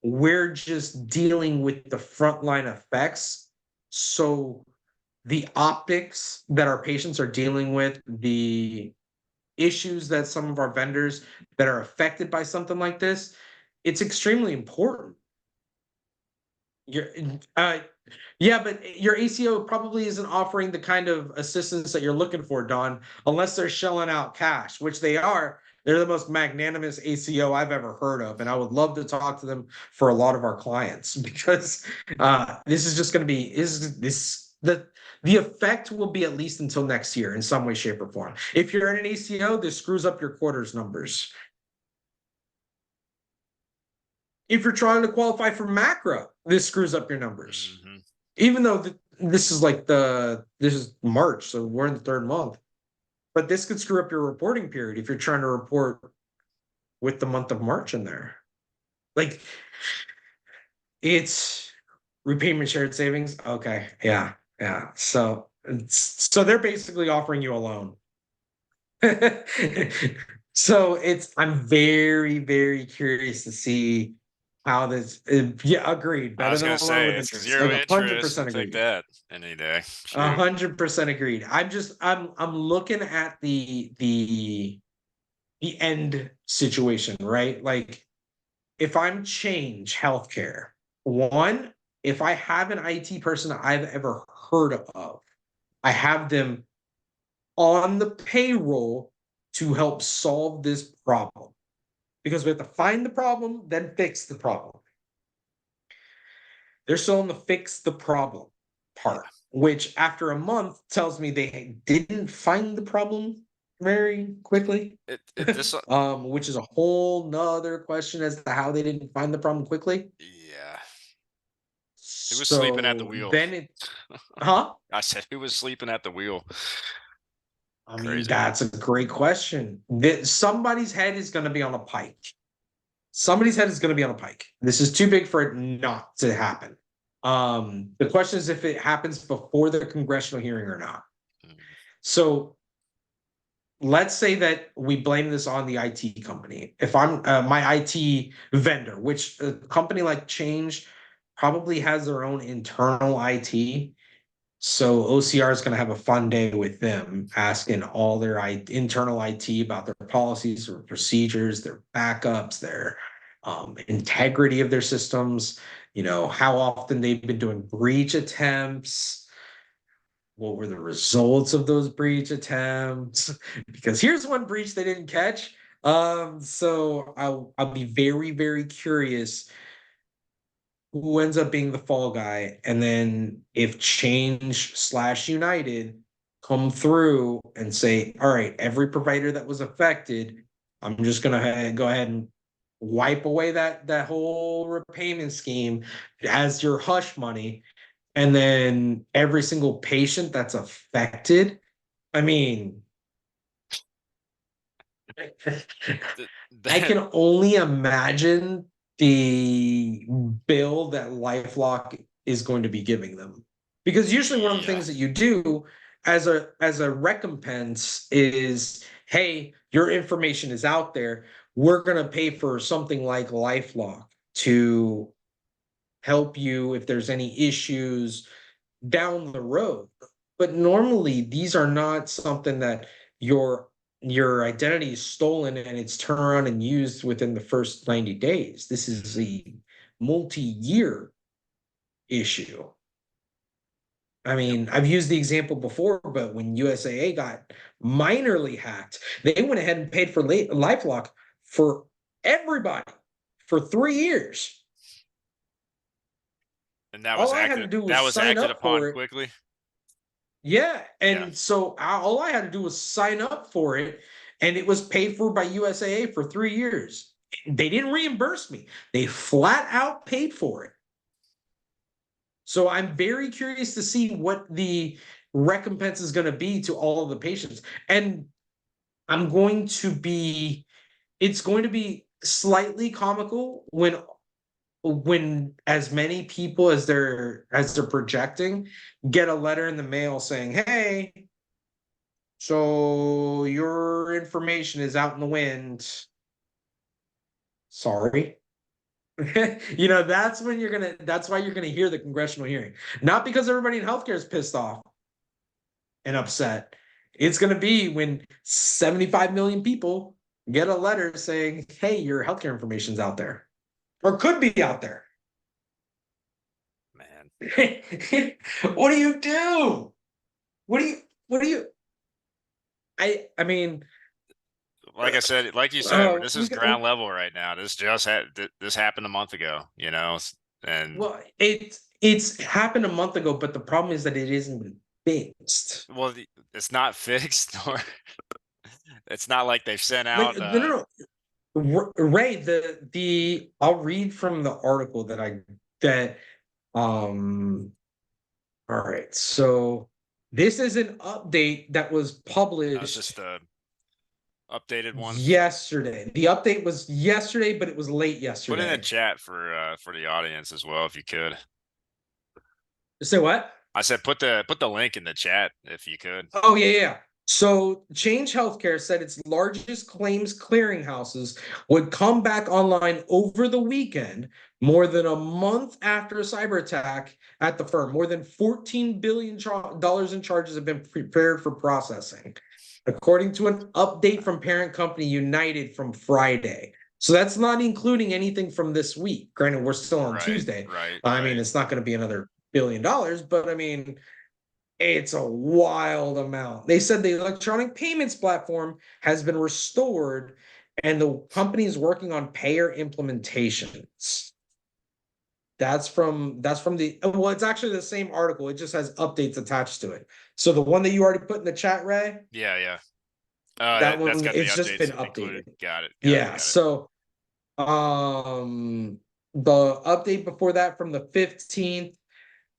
we're just dealing with the frontline effects. So the optics that our patients are dealing with, the issues that some of our vendors that are affected by something like this, it's extremely important. You're, yeah, but your ACO probably isn't offering the kind of assistance that you're looking for, Don, unless they're shelling out cash, which they are. They're the most magnanimous ACO I've ever heard of, and I would love to talk to them for a lot of our clients because this is just going to be the effect will be at least until next year in some way, shape, or form. If you're in an ACO, this screws up your quarters numbers. If you're trying to qualify for macro, this screws up your numbers. Mm-hmm. Even though this is this is March, so we're in the third month. But this could screw up your reporting period if you're trying to report with the month of March in there. Like it's repayment shared savings. Okay, yeah, yeah. So they're basically offering you a loan. So I'm very, very curious to see how this. Yeah, agreed. I Better was than gonna a loan say with it's interest. zero Like interest. I'll 100% take agreed. that any day. A Shoot. 100% agreed. I'm looking at the end situation, right? Like if I'm change healthcare, one, if I have an IT person I've ever heard of, I have them on the payroll to help solve this problem because we have to find the problem, then fix the problem. They're still in the fix the problem part, which after a month tells me they didn't find the problem very quickly. This Which is a whole nother question as to how they didn't find the problem quickly. yeah. Who was sleeping at the So wheel? then huh? I said who was sleeping at the wheel? I mean, Crazy. that's a great question. Somebody's head is going to be on a pike. Somebody's head is going to be on a pike. This is too big for it not to happen. The question is if it happens before the congressional hearing or not. Mm. So let's say that we blame this on the IT company. If I'm my IT vendor, which a company like Change probably has their own internal IT. So OCR is going to have a fun day with them, asking all their internal IT about their policies, their procedures, their backups, their integrity of their systems. How often they've been doing breach attempts. What were the results of those breach attempts? Because here's one breach they didn't catch. So I'll be very, very curious who ends up being the fall guy. And then if Change/United come through and say, all right, every provider that was affected, I'm just gonna go ahead and wipe away that whole repayment scheme as your hush money. And then every single patient that's affected, I mean, I That, can only imagine the bill that LifeLock is going to be giving them. Because usually one of the yeah. things that you do as a recompense is, hey, your information is out there. We're going to pay for something like LifeLock to help you if there's any issues down the road. But normally these are not something that your identity is stolen and it's turned around and used within the first 90 days. This is Mm. a multi-year issue. I Yep. mean, I've used the example before, but when USAA got minorly hacked, they went ahead and paid for LifeLock for everybody for 3 years. And that was All I had to acted. do That was was sign acted up upon for it. quickly. Yeah, Yeah. and so all I had to do was sign up for it, and it was paid for by USAA for 3 years. They didn't reimburse me; they flat out paid for it. So I'm very curious to see what the recompense is going to be to all of the patients, and I'm going to be. It's going to be slightly comical when as many people as they're projecting get a letter in the mail saying, "Hey, so your information is out in the wind. Sorry." That's why you're gonna hear the congressional hearing. Not because everybody in healthcare is pissed off and upset. It's gonna be when 75 million people get a letter saying, hey, your healthcare information's out there. or could be out there. Man. What do you do? What do you I mean, Like I said, like you said, this we is got ground level right now. This just had this happened a month ago, you know, and well, it's happened a month ago, but the problem is that it isn't fixed. well, it's not fixed, or it's not like they've sent Like out. no. Ray, the I'll read from the article that um all right. So this is an update that was It's just published the updated one. yesterday. The update was yesterday, but it was late Put in the yesterday. chat for the audience as well, if you could. Say what? I said put the link in the chat if you could. Oh, yeah, yeah. So Change Healthcare said its largest claims clearinghouses would come back online over the weekend, more than a month after a cyber attack at the firm. More than $14 billion in charges have been prepared for processing, according to an update from parent company United from Friday. So that's not including anything from this week. Granted, we're still on Right, Tuesday. right, I mean, right. it's not going to be another $1 billion, but I mean, it's a wild amount. They said the electronic payments platform has been restored and the company is working on payer implementations. That's from the well, it's actually the same article. It just has updates attached to it. So the one that you already put in the chat, Ray, Yeah, yeah. that That's one, got the it's just been updates included. updated. Got it, got it, Yeah. got it. So the update before that from the 15th,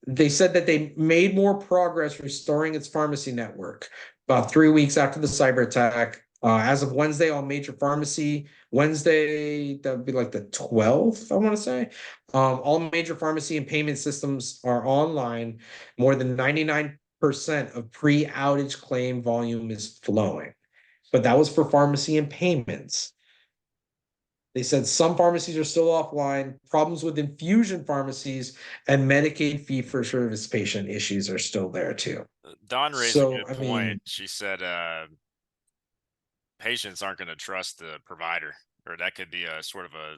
they said that they made more progress restoring its pharmacy network about 3 weeks after the cyber attack. As of Wednesday, all major pharmacy Wednesday, that would be like the 12th, I want to say. All major pharmacy and payment systems are online. More than 99% of pre-outage claim volume is flowing. But that was for pharmacy and payments. They said some pharmacies are still offline. Problems with infusion pharmacies and Medicaid fee-for-service patient issues are still there too. Dawn raised a So, good I point. mean, She said patients aren't going to trust the provider, or that could be a sort of a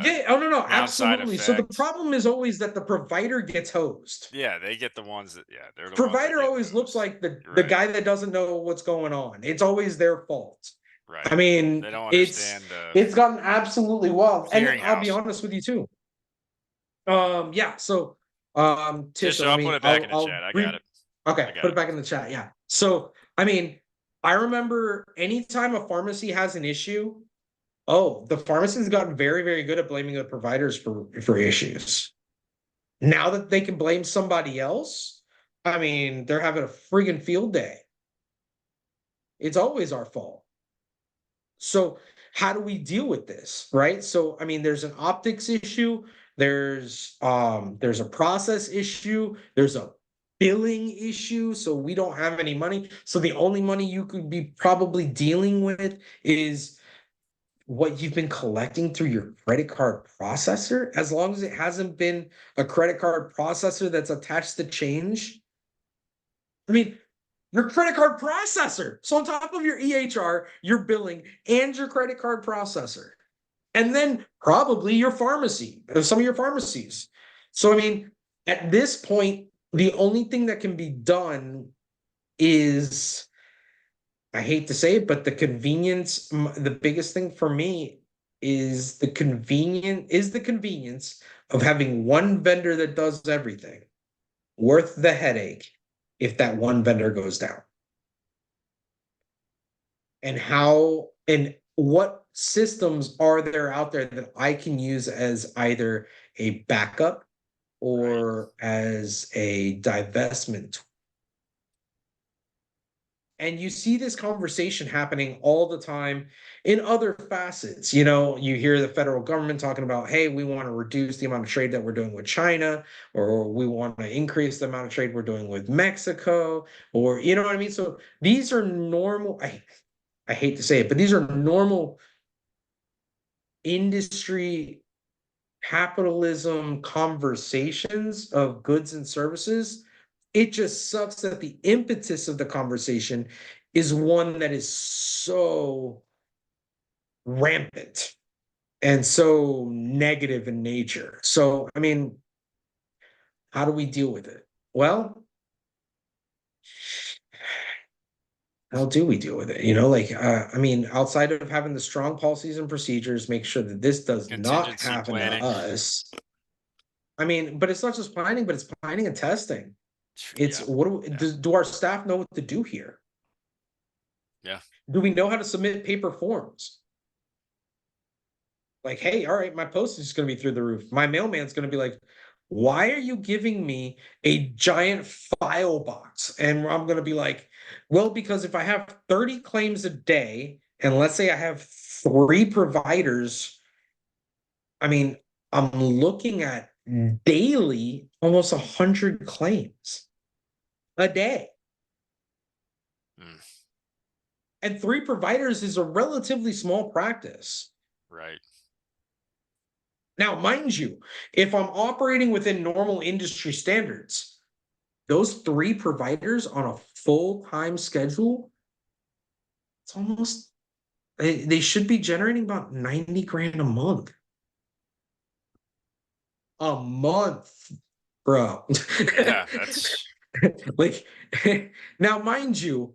yeah, oh no, no, downside absolutely. So the effect. problem is always that the provider gets hosed. Yeah, they get the ones that, yeah, they're the ones that Provider get always looks hosed. like the Right, guy that doesn't know what's going on. It's always their fault. I right. mean, They don't it's understand the it's gotten absolutely wild. And I'll be clearinghouse. honest with you too. Yeah, so Yeah, Tisha, so let I'll put me it back in the I'll chat. I got read. it. I Okay, got put it. it back in the chat. Yeah. So I mean, I remember anytime a pharmacy has an issue, oh, the pharmacists gotten very, very good at blaming the providers for issues. Now that they can blame somebody else, I mean, they're having a friggin' field day. It's always our fault. So how do we deal with this, right? So I mean, there's an optics issue, there's a process issue, there's a billing issue, so we don't have any money. So the only money you could be probably dealing with is what you've been collecting through your credit card processor, as long as it hasn't been a credit card processor that's attached to change. I mean, your credit card processor. So on top of your EHR, your billing, and your credit card processor. And then probably your pharmacy, some of your pharmacies. So I mean, at this point, the only thing that can be done is, I hate to say it, but the convenience, the biggest thing for me is the convenience of having one vendor that does everything worth the headache if that one vendor goes down. And how and what systems are there out there that I can use as either a backup Right. or as a divestment tool? And you see this conversation happening all the time in other facets. You know, you hear the federal government talking about, hey, we want to reduce the amount of trade that we're doing with China, or we want to increase the amount of trade we're doing with Mexico, or you know what I mean? So these are normal. I hate to say it, but these are normal industry capitalism conversations of goods and services. It just sucks that the impetus of the conversation is one that is so rampant. and so negative in nature. So, I mean, how do we deal with it? Well, how do we deal with it? I mean, outside of having the strong policies and procedures, make sure that this does not Contingency happen to planning. us. I mean, but it's not just planning, but it's planning and testing. It's Yeah. do our staff know what to do here? Yeah. Do we know how to submit paper forms? Like, hey, all right, my postage is going to be through the roof. My mailman's going to be like, why are you giving me a giant file box? And I'm going to be like, well, because if I have 30 claims a day, and let's say I have 3 providers, I mean, I'm looking at daily almost 100 claims a day. Mm, And 3 providers is a relatively small practice. right. Now, mind you, if I'm operating within normal industry standards, those 3 providers on a full-time schedule, it's almost they should be generating about 90 grand a month. A month, bro. Yeah, that's Like now, mind you,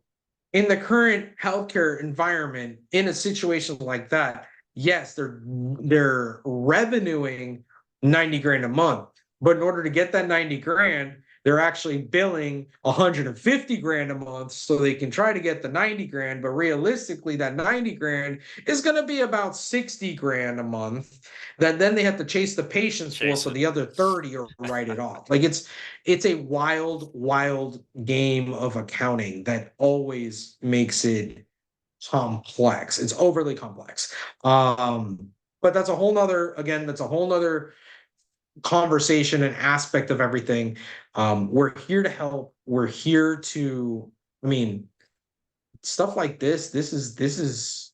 in the current healthcare environment, in a situation like that, yes, they're revenuing 90 grand a month. But in order to get that 90 grand, they're actually billing 150 grand a month so they can try to get the 90 grand. But realistically, that 90 grand is going to be about 60 grand a month that then they have to chase the patients for chasing. the other 30 or write it off. Like it's a wild, wild game of accounting that always makes it complex. It's overly complex. But that's a whole nother, again, that's a whole nother conversation and aspect of everything. We're here to help. We're here to, I mean, stuff like this is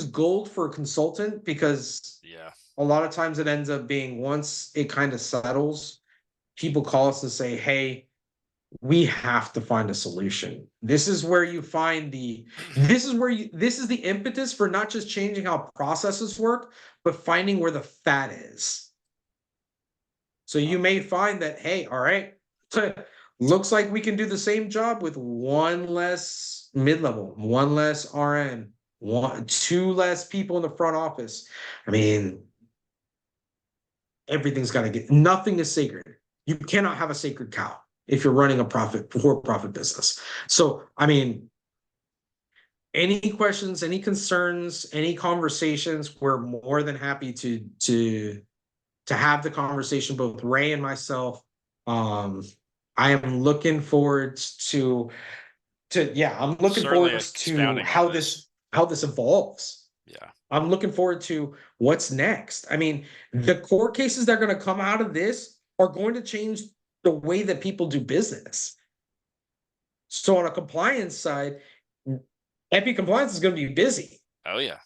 gold for a consultant because Yeah. a lot of times it ends up being once it kind of settles, people call us and say, hey, we have to find a solution. This is where you find this is the impetus for not just changing how processes work, but finding where the fat is. So you may find that, hey, all right, looks like we can do the same job with one less mid-level, one less RN, 2 less people in the front office. I mean, everything's got to get, nothing is sacred. You cannot have a sacred cow if you're running a for-profit business. So, I mean, any questions, any concerns, any conversations, we're more than happy to have the conversation, both Ray and myself. I am looking forward I'm looking Certainly forward to expounding on how this evolves. Yeah. I'm looking forward to what's next. I mean, the court cases that are going to come out of this are going to change the way that people do business. So on a compliance side, FE compliance is going to be busy Oh yeah.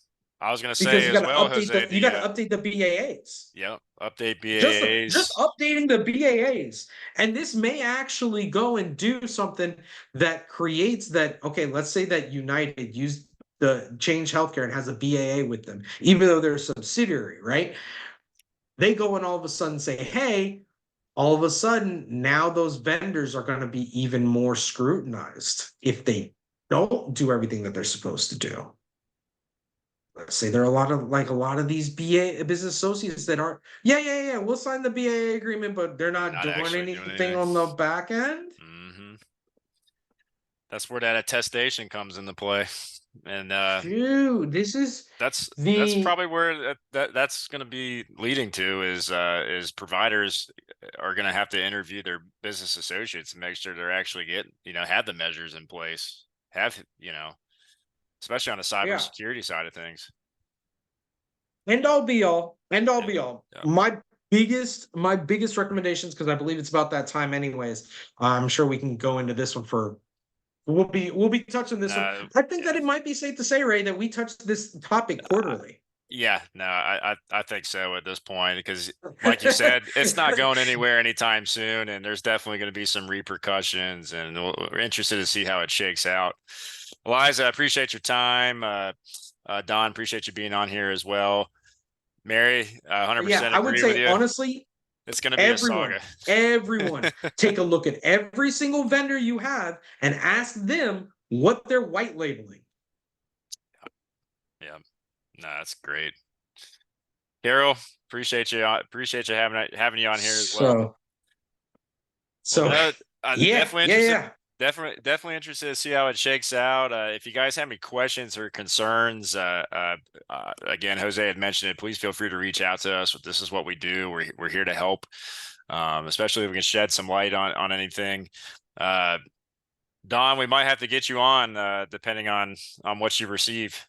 I was going to because say as well, Jose, you got to update the BAAs. yeah, update Just BAAs. updating the BAAs. And this may actually go and do something that creates that. Okay, let's say that United used the Change Healthcare and has a BAA with them, even though they're a subsidiary, right? They go and all of a sudden say, hey, all of a sudden now those vendors are going to be even more scrutinized if they don't do everything that they're supposed to do. Let's say there are a lot of these BA business associates that aren't, yeah, we'll sign the BAA agreement, but they're not Not doing actually doing anything anything. on the back end. Hmm. That's where that attestation comes into play. And Dude, this is that's the probably where that's going to be leading to is providers are going to have to interview their business associates and make sure they're actually getting, have the measures in place, especially on the yeah. cybersecurity side of things. End all Yeah. be all. Yeah. My biggest recommendations, because I believe it's about that time anyways. I'm sure we can go into this one for we'll be touching this one. No, I think that yeah. it might be safe to say, Ray, that we touch this topic quarterly. Yeah, no, I think so at this point because, like you said, it's not going anywhere anytime soon, and there's definitely going to be some repercussions, and we're interested to see how it shakes out. Eliza, I appreciate your time. Don, appreciate you being on here as well. Mary, Yeah, 100% I would agree with say you. honestly, It's going to be a everyone, saga. everyone, take a look at every single vendor you have and ask them what they're white labeling. Yeah, no, that's great. Carol, appreciate you. Appreciate you having you on here as well. So, Well, so no, I'm yeah, definitely yeah, interested. yeah. Definitely interested to see how it shakes out. If you guys have any questions or concerns, again, Jose had mentioned it. Please feel free to reach out to us. This is what we do. We're here to help, especially if we can shed some light on anything. Don, we might have to get you on, depending on what you receive.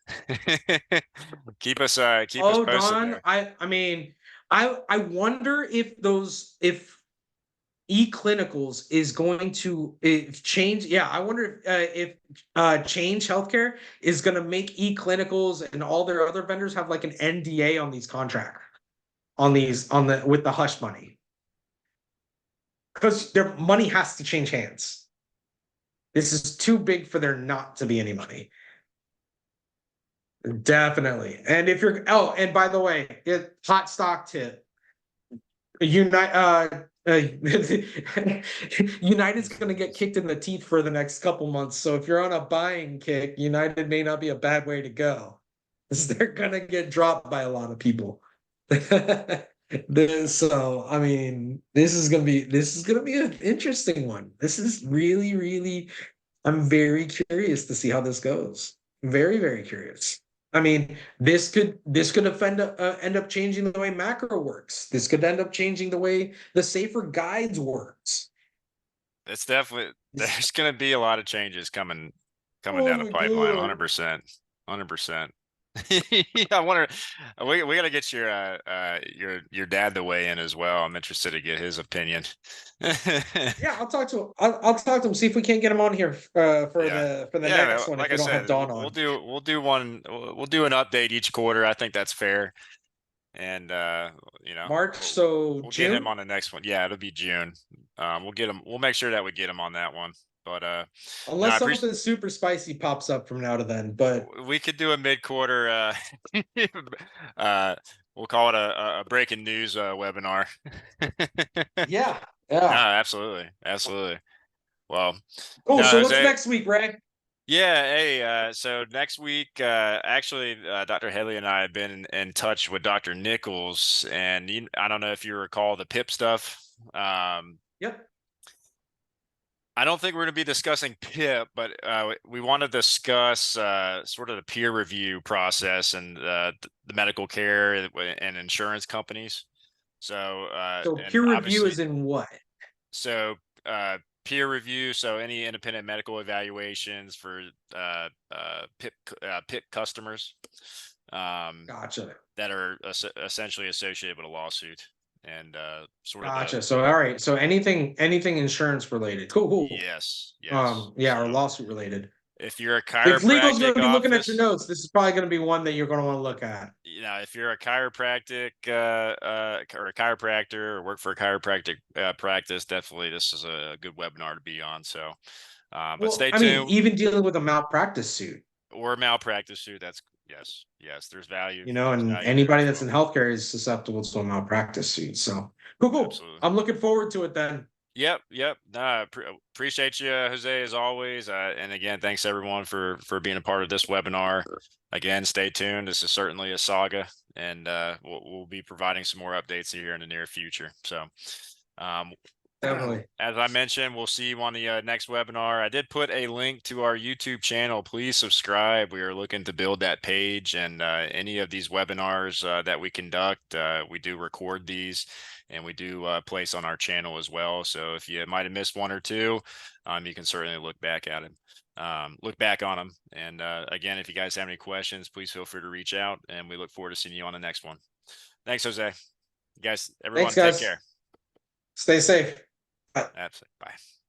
Keep us Oh, posted Don, there. I mean, I wonder if e-clinicals is going to if change. Yeah, I wonder if Change Healthcare is going to make e-clinicals and all their other vendors have like an NDA on these contracts on the with the hush money because their money has to change hands. This is too big for there not to be any money. Definitely. And if you're and by the way, hot stock tip. Unite United's going to get kicked in the teeth for the next couple months. So if you're on a buying kick, United may not be a bad way to go. They're going to get dropped by a lot of people. So I mean, this is going to be an interesting one. This is really I'm very curious to see how this goes. Very curious. I mean, this could end up changing the way macro works. This could end up changing the way the safer guides works. It's definitely there's going to be a lot of changes coming Oh down the my pipeline. god! 100%, 100%. I wonder. We got to get your dad to weigh in as well. I'm interested to get his opinion. Yeah, I'll talk to him. I'll talk to him. See if we can't get him on here Yeah. for the Yeah, next one. If like we I don't have said, Dawn we'll on do we'll do an update each quarter. I think that's fair. And March, so we'll get him June. on the next one. Yeah, it'll be June. We'll make sure that we get him on that one. But no, I Unless appreciate. something super spicy pops up from now to then. But We could do a mid-quarter. Uh, we'll call it a breaking news webinar. yeah, No, yeah. absolutely, absolutely. Well, Cool. no, So what's Jose. next week, Ray? Yeah, hey, so next week, actually, Dr. Haley and I have been in touch with Dr. Nichols, and I don't know if you recall the PIP stuff. Yep. I don't think we're going to be discussing PIP, but we want to discuss sort of the peer review process and the medical care and insurance companies. So, So and peer review obviously, is in what? so peer review, so any independent medical evaluations for PIP customers Gotcha. that are essentially associated with a lawsuit and sort of Gotcha. So all right. So anything insurance related. Cool. yes. Yeah, or So lawsuit related. if you're a If legal's going chiropractic to be looking at your office, notes, this is probably going to be one that you're going to want to look at. if you're a chiropractic or a chiropractor or work for a chiropractic practice, definitely this is a good webinar to be on. So, but Well, stay I mean, tuned. even dealing with a malpractice suit, Or a malpractice suit. That's yes. There's value. There's and value there anybody as that's well. in healthcare is susceptible to a malpractice suit. So cool. Absolutely. I'm looking forward to it then. Yep. Nah, appreciate you, Jose, as always. And again, thanks everyone for being a part of this webinar. Again, stay tuned. This is certainly a saga, and we'll be providing some more updates here in the near future. So, um, Definitely. as I mentioned, we'll see you on the next webinar. I did put a link to our YouTube channel. Please subscribe. We are looking to build that page, and any of these webinars that we conduct, we do record these and we do place on our channel as well. So if you might have missed one or two, you can certainly look back at it. Look back on them. And again, if you guys have any questions, please feel free to reach out, and we look forward to seeing you on the next one. Thanks, Jose. You guys, everyone, Thanks, take guys. care. Stay safe. Bye. Absolutely. Bye.